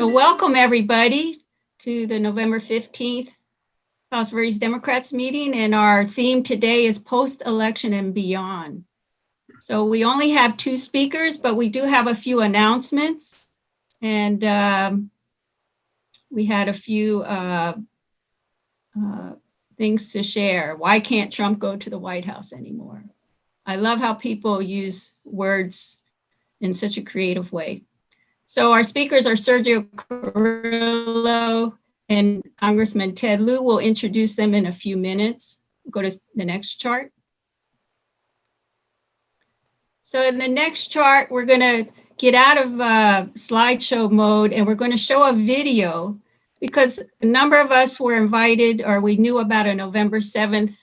So welcome everybody to the November 15th Palos Verdes Democrats meeting, and our theme today is post-election and beyond. So we only have two speakers, but we do have a few announcements, and we had a few things to share. Why can't Trump go to the White House anymore? I love how people use words in such a creative way. So our speakers are Sergio Carrillo and Congressman Ted Lieu. Will introduce them in a few minutes. Go to the next chart. So in the next chart, we're going to get out of slideshow mode, and we're going to show a video because a number of us were invited, or we knew about a November 7th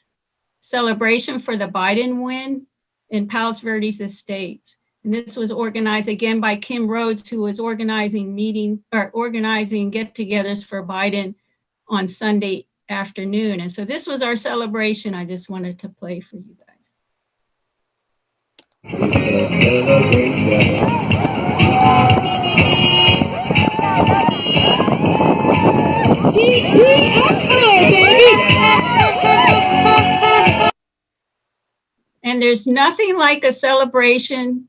celebration for the Biden win in Palos Verdes Estates. And this was organized again by Kim Rhodes, who was organizing get-togethers for Biden on Sunday afternoon. And so this was our celebration. I just wanted to play for you guys. And there's nothing like a celebration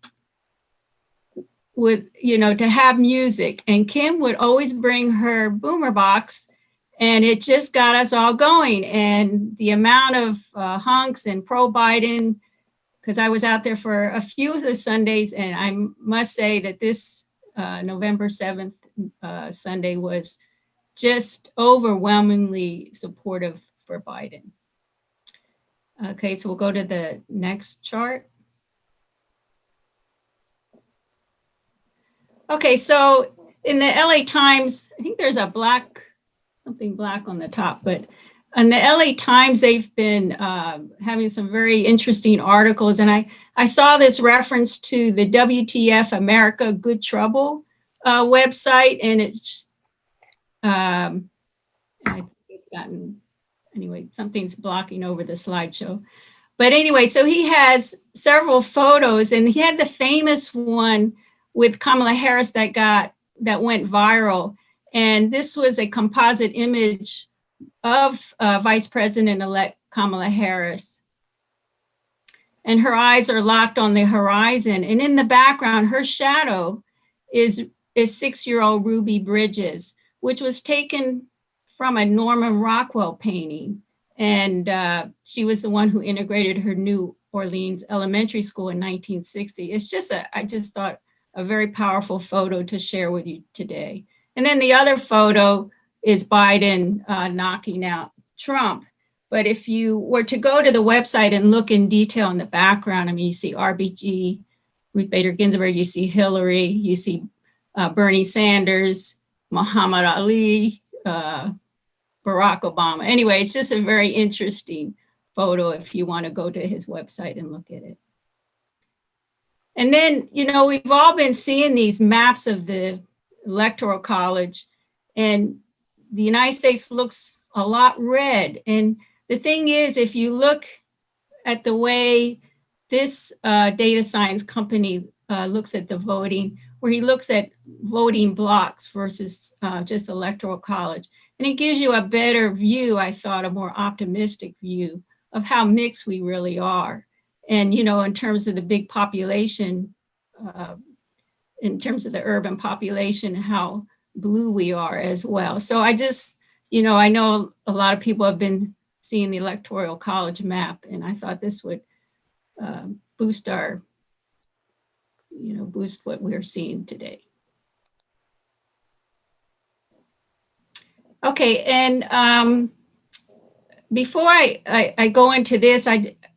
with, to have music. And Kim would always bring her boomer box, and it just got us all going. And the amount of hunks and pro-Biden, because I was out there for a few of the Sundays, and I must say that this November 7th Sunday was just overwhelmingly supportive for Biden. Okay, so we'll go to the next chart. Okay, so in the LA Times, I think there's a something black on the top, but in the LA Times, they've been having some very interesting articles. And I saw this reference to the WTF America Good Trouble website, and it's, I think it's gotten, anyway, something's blocking over the slideshow. But anyway, so he has several photos, and he had the famous one with Kamala Harris that went viral. And this was a composite image of Vice President-elect Kamala Harris. And her eyes are locked on the horizon. And in the background, her shadow is 6-year-old Ruby Bridges, which was taken from a Norman Rockwell painting. And she was the one who integrated her New Orleans elementary school in 1960. It's just I just thought a very powerful photo to share with you today. And then the other photo is Biden knocking out Trump. But if you were to go to the website and look in detail in the background, I mean, you see RBG, Ruth Bader Ginsburg, you see Hillary, you see Bernie Sanders, Muhammad Ali, Barack Obama. Anyway, it's just a very interesting photo if you want to go to his website and look at it. And then, we've all been seeing these maps of the Electoral College, and the United States looks a lot red. And the thing is, if you look at the way this data science company looks at the voting, where he looks at voting blocks versus just Electoral College, and it gives you a better view, I thought, a more optimistic view of how mixed we really are. And, in terms of the big population, in terms of the urban population, how blue we are as well. So I just, I know a lot of people have been seeing the Electoral College map, and I thought this would boost boost what we're seeing today. Okay, and before I go into this,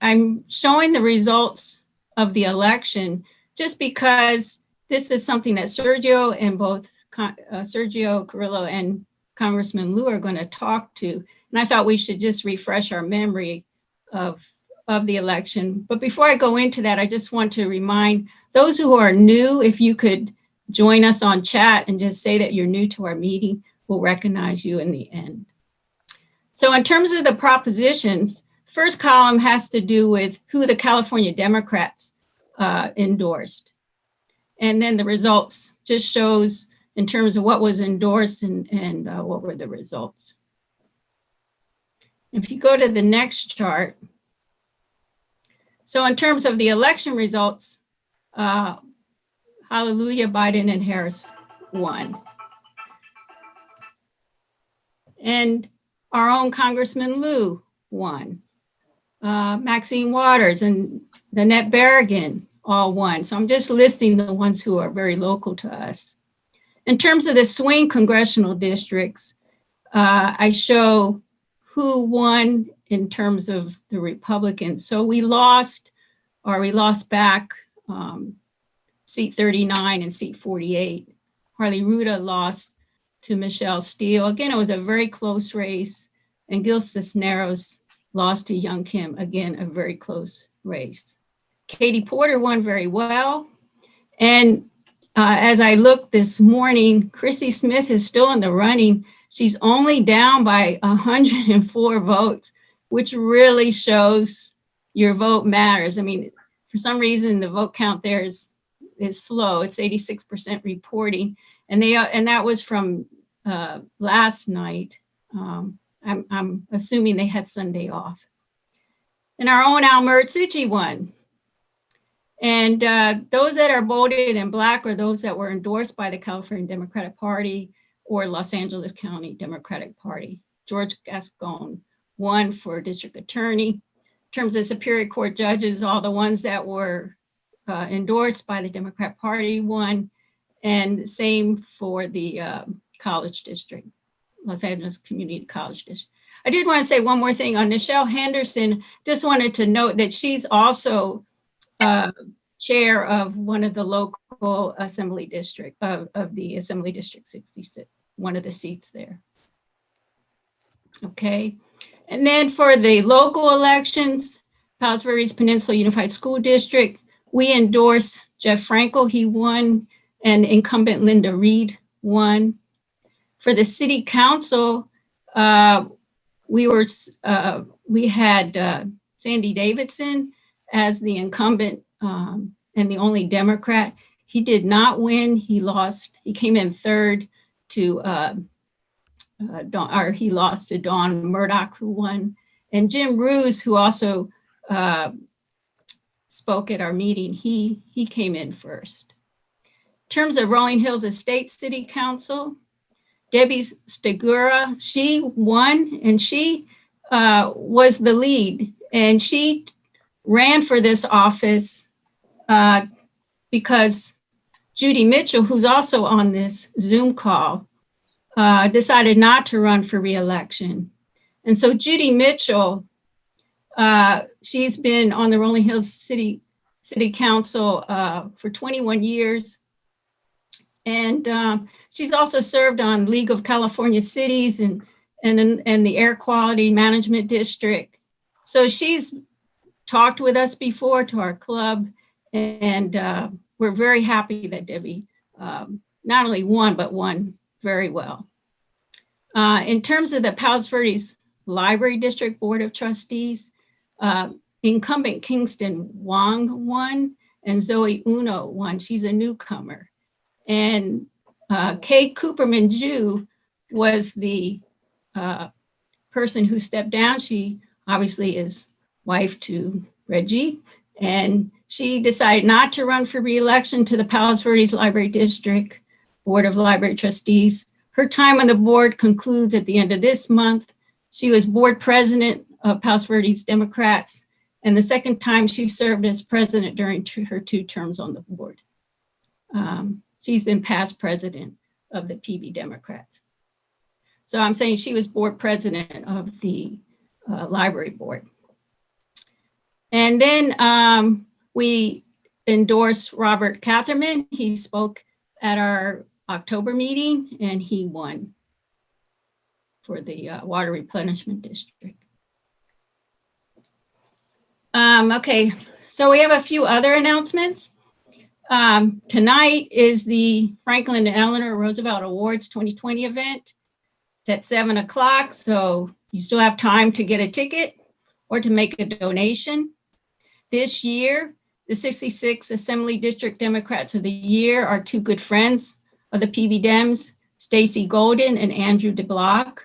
I'm showing the results of the election just because this is something that Sergio and both Sergio Carrillo and Congressman Lieu are going to talk to. And I thought we should just refresh our memory of the election. But before I go into that, I just want to remind those who are new, if you could join us on chat and just say that you're new to our meeting, we'll recognize you in the end. So in terms of the propositions, first column has to do with who the California Democrats endorsed. And then the results just shows in terms of what was endorsed and what were the results. If you go to the next chart, so in terms of the election results, hallelujah, Biden and Harris won. And our own Congressman Liu won. Maxine Waters and Nanette Berrigan all won. So I'm just listing the ones who are very local to us. In terms of the swing congressional districts, I show who won in terms of the Republicans. So we lost back seat 39 and seat 48. Harley Ruda lost to Michelle Steele. Again, it was a very close race. And Gil Cisneros lost to Young Kim. Again, a very close race. Katie Porter won very well. And as I looked this morning, Chrissy Smith is still in the running. She's only down by 104 votes, which really shows your vote matters. I mean, for some reason, the vote count there is slow. It's 86% reporting. And that was from last night. I'm assuming they had Sunday off. And our own Al Murtsuchi won. And those that are voted in black are those that were endorsed by the California Democratic Party or Los Angeles County Democratic Party. George Gascon won for district attorney. In terms of Superior Court judges, all the ones that were endorsed by the Democrat Party won, and same for the college district, Los Angeles Community College District. I did want to say one more thing on Nichelle Henderson. Just wanted to note that she's also chair of one of the local assembly district of the Assembly District 66, one of the seats there. Okay, and then for the local elections, Palos Verdes Peninsula Unified School District, we endorsed Jeff Frankel, he won, and incumbent Linda Reed won. For the city council, we had Sandy Davidson as the incumbent and the only Democrat. He did not win. He lost. He came in third to he lost to Dawn Murdoch, who won, and Jim Roos, who also spoke at our meeting. He came in first. In terms of Rolling Hills Estates City Council, Debbie Stegura, she won, and she was the lead, and she ran for this office because Judy Mitchell, who's also on this Zoom call, decided not to run for re-election. And so Judy Mitchell, she's been on the Rolling Hills City Council for 21 years. And she's also served on League of California Cities and the Air Quality Management District. So she's talked with us before to our club, and we're very happy that Debbie not only won, but won very well. In terms of the Palos Verdes Library District Board of Trustees, incumbent Kingston Wong won, and Zoe Uno won. She's a newcomer. And Kay Cooperman Jew was the person who stepped down. She obviously is wife to Reggie, and she decided not to run for re-election to the Palos Verdes Library District Board of Library Trustees. Her time on the board concludes at the end of this month. She was board president of Palos Verdes Democrats, and the second time she served as president during her 2 terms on the board. She's been past president of the PV Democrats. So I'm saying she was board president of the library board. And then we endorsed Robert Catherman. He spoke at our October meeting, and he won for the Water Replenishment District. Okay, so we have a few other announcements. Tonight is the Franklin and Eleanor Roosevelt Awards 2020 event. It's at 7 o'clock, so you still have time to get a ticket or to make a donation. This year, the 66 Assembly District Democrats of the Year are 2 good friends of the PV Dems, Stacy Golden and Andrew DeBlock,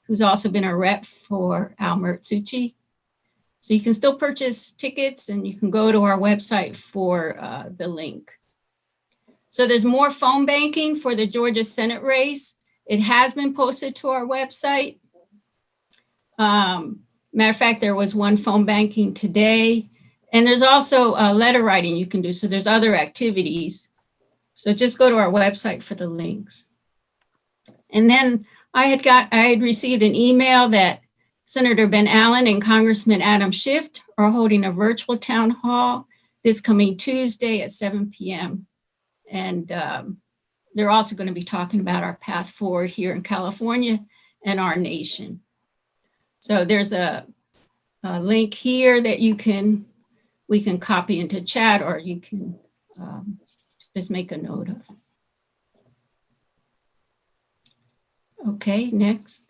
who's also been a rep for Al Mertsucci. So you can still purchase tickets, and you can go to our website for the link. So there's more phone banking for the Georgia Senate race. It has been posted to our website. Matter of fact, there was one phone banking today, and there's also letter writing you can do. So there's other activities. So just go to our website for the links. And then I had received an email that Senator Ben Allen and Congressman Adam Schiff are holding a virtual town hall this coming Tuesday at 7 p.m. And they're also going to be talking about our path forward here in California and our nation. So there's a link here that we can copy into chat, or you can just make a note of. Okay, next.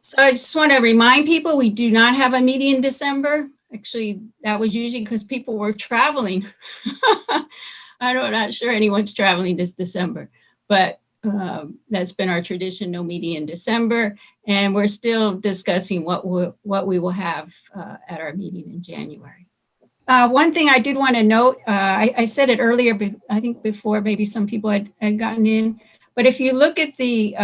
So I just want to remind people, we do not have a meeting in December. Actually, that was usually because people were traveling. I'm not sure anyone's traveling this December, but that's been our tradition, no meeting in December. And we're still discussing what we will have at our meeting in January. One thing I did want to note, I said it earlier, but I think before maybe some people had gotten in, but if you look at the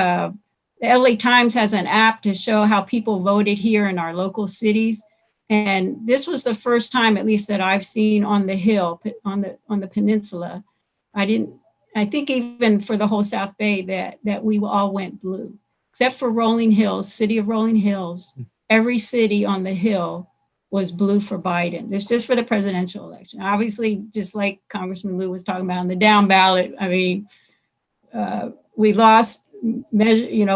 LA Times has an app to show how people voted here in our local cities. And this was the first time, at least that I've seen on the Hill, on the peninsula. I think even for the whole South Bay that we all went blue, except for Rolling Hills, city of Rolling Hills. Every city on the Hill was blue for Biden. It's just for the presidential election. Obviously, just like Congressman Lou was talking about on the down ballot, I mean, we lost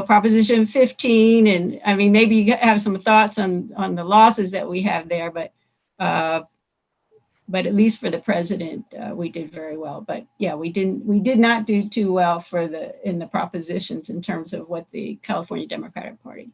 Proposition 15, and I mean, maybe you have some thoughts on the losses that we have there, but at least for the president, we did very well. But yeah, we did not do too well in the propositions in terms of what the California Democratic Party